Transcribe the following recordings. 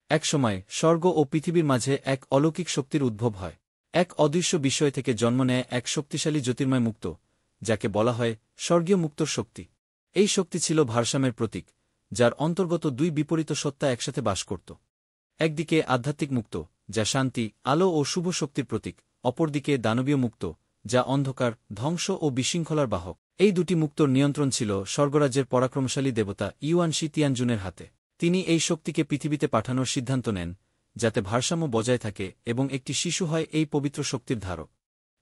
এক সময় স্বর্গ ও পৃথিবীর মাঝে এক অলৌকিক শক্তির উদ্ভব হয়। এক অদৃশ্য বিস্ময় থেকে জন্ম নেয় এক শক্তিশালী জ্যোতির্ময় মুক্ত, যাকে বলা হয় স্বর্গীয় মুক্তর শক্তি। এই শক্তি ছিল ভারসাম্যের প্রতীক, যার অন্তর্গত দুই বিপরীত সত্তা একসাথে বাস করত। একদিকে আধ্যাত্মিক মুক্ত, যা শান্তি, আলো ও শুভ শক্তির প্রতীক; অপরদিকে দানবীয় মুক্ত, যা অন্ধকার, ধ্বংস ও বিশৃঙ্খলার বাহক। এই দুটি মুক্তর নিয়ন্ত্রণ ছিল স্বর্গরাজ্যের পরাক্রমশালী দেবতা ইউয়ানশি তিয়ানজুনের হাতে। তিনি এই শক্তিকে পৃথিবীতে পাঠানোর সিদ্ধান্ত নেন, যাতে ভারসাম্য বজায় থাকে এবং একটি শিশু হয় এই পবিত্র শক্তির ধারক।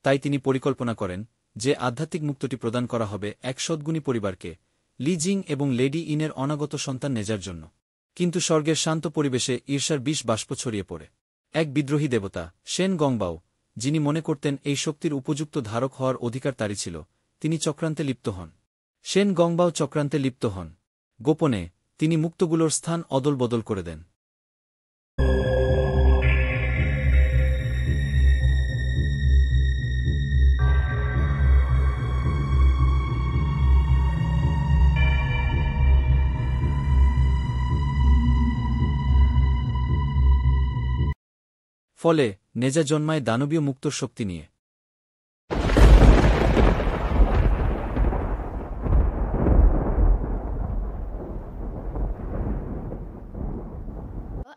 তাই তিনি পরিকল্পনা করেন যে আধ্যাত্মিক মুক্তটি প্রদান করা হবে এক সদ্গুণী পরিবারকে, লি জিং এবং লেডি ইনের অনাগত সন্তান নেজার জন্য। কিন্তু স্বর্গের শান্ত পরিবেশে ঈর্ষার বিষ বাষ্প ছড়িয়ে পড়ে। এক বিদ্রোহী দেবতা, শেন গংবাও, যিনি মনে করতেন এই শক্তির উপযুক্ত ধারক হওয়ার অধিকার তারই ছিল, তিনি চক্রান্তে লিপ্ত হন। শেন গংবাও চক্রান্তে লিপ্ত হন। গোপনে তিনি মুক্তগুলোর স্থান অদল বদল করে দেন। ফলে নেজা জন্মায় দানবীয় মুক্তর শক্তি নিয়ে।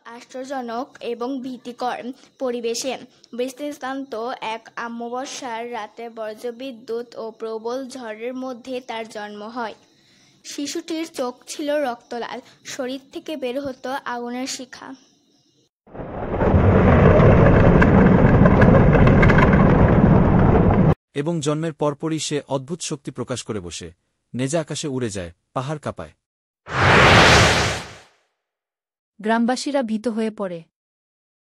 আশ্চর্যজনক এবং ভীতিকর পরিবেশে বৃষ্টিস্নাত এক অমাবস্যার রাতে বজ্রবিদ্যুৎ ও প্রবল ঝড়ের মধ্যে তার জন্ম হয়। শিশুটির চোখ ছিল রক্তলাল, শরীর থেকে বের হতো আগুনের শিখা। এবং জন্মের পরপরই সে অদ্ভুত শক্তি প্রকাশ করে বসে। নেজা আকাশে উড়ে যায়, পাহাড় কাঁপায়। গ্রামবাসীরা ভীত হয়ে পড়ে।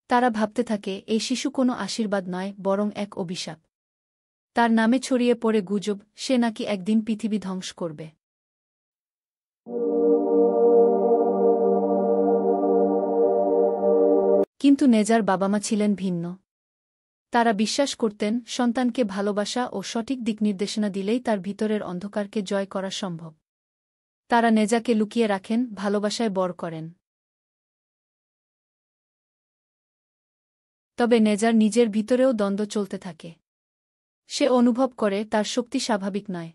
তারা ভাবতে থাকে এই শিশু কোনো আশীর্বাদ নয়, বরং এক অভিশাপ। তার নামে ছড়িয়ে পড়ে গুজব, সে নাকি একদিন পৃথিবী ধ্বংস করবে। কিন্তু নেজার বাবা-মা ছিলেন ভিন্ন। তারা বিশ্বাস করতেন সন্তানকে ভালোবাসা ও সঠিক দিক নির্দেশনা দিলেই তার ভিতরের অন্ধকারকে জয় করা সম্ভব। তারা নেজাকে লুকিয়ে রাখেন, ভালোবাসায় বড় করেন। তবে নেজার নিজের ভিতরেও দ্বন্দ্ব চলতে থাকে। সে অনুভব করে তার শক্তি স্বাভাবিক নয়।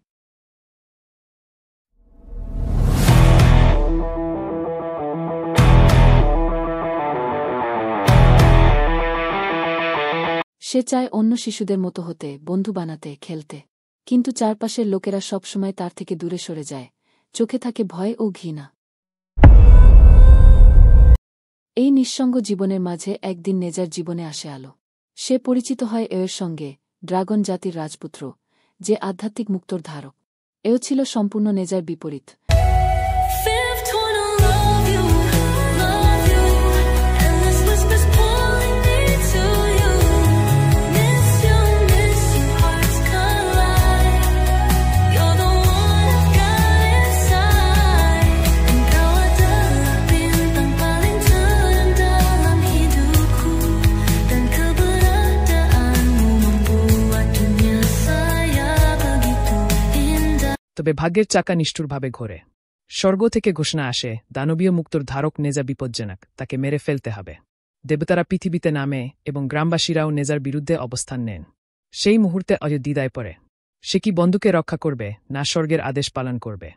সে চায় অন্য শিশুদের মতো হতে, বন্ধু বানাতে, খেলতে। কিন্তু চারপাশের লোকেরা সবসময় তার থেকে দূরে সরে যায়, চোখে থাকে ভয় ও ঘৃণা। এই নিঃসঙ্গ জীবনের মাঝে একদিন নেজার জীবনে আসে আলো। সে পরিচিত হয় এর সঙ্গে, ড্রাগন জাতির রাজপুত্র, যে আধ্যাত্মিক মুক্তর ধারক। এও ছিল সম্পূর্ণ নেজার বিপরীত। তবে ভাগ্যের চাকা নিষ্ঠুরভাবে ঘোরে। স্বর্গ থেকে ঘোষণা আসে, দানবীয় মুক্তর ধারক নেজা বিপজ্জনক, তাকে মেরে ফেলতে হবে। দেবতারা পৃথিবীতে নামে এবং গ্রামবাসীরাও নেজার বিরুদ্ধে অবস্থান নেন। সেই মুহূর্তে অজ দ্বিধায় পড়ে, সে কি বন্ধুকে রক্ষা করবে না স্বর্গের আদেশ পালন করবে।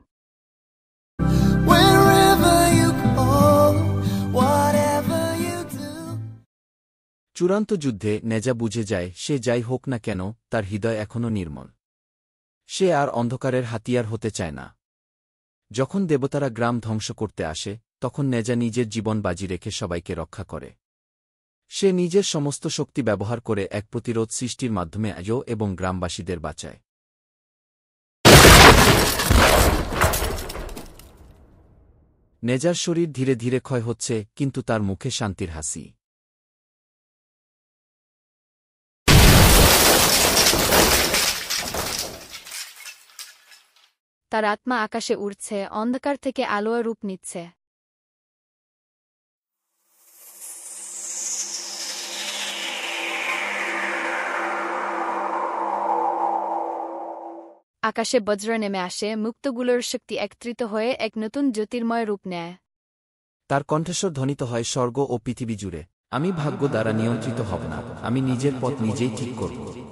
চূড়ান্ত যুদ্ধে নেজা বুঝে যায়, সে যাই হোক না কেন, তার হৃদয় এখনও নির্মল। সে আর অন্ধকারের হাতিয়ার হতে চায় না। যখন দেবতারা গ্রাম ধ্বংস করতে আসে, তখন নেজা নিজের জীবন বাজি রেখে সবাইকে রক্ষা করে। সে নিজের সমস্ত শক্তি ব্যবহার করে এক প্রতিরোধ সৃষ্টির মাধ্যমে আজও এবং গ্রামবাসীদের বাঁচায়। নেজার শরীর ধীরে ধীরে ক্ষয় হচ্ছে, কিন্তু তার মুখে শান্তির হাসি। তার আত্মা আকাশে উড়ছে, অন্ধকার থেকে আলোয় রূপ নিচ্ছে। আকাশে বজ্র নেমে আসে, মুক্তগুলোর শক্তি একত্রিত হয়ে এক নতুন জ্যোতির্ময় রূপ নেয়। তার কণ্ঠস্বর ধ্বনিত হয় স্বর্গ ও পৃথিবী জুড়ে। আমি ভাগ্য দ্বারা নিয়ন্ত্রিত হব না, আমি নিজের পথ নিজেই ঠিক করব।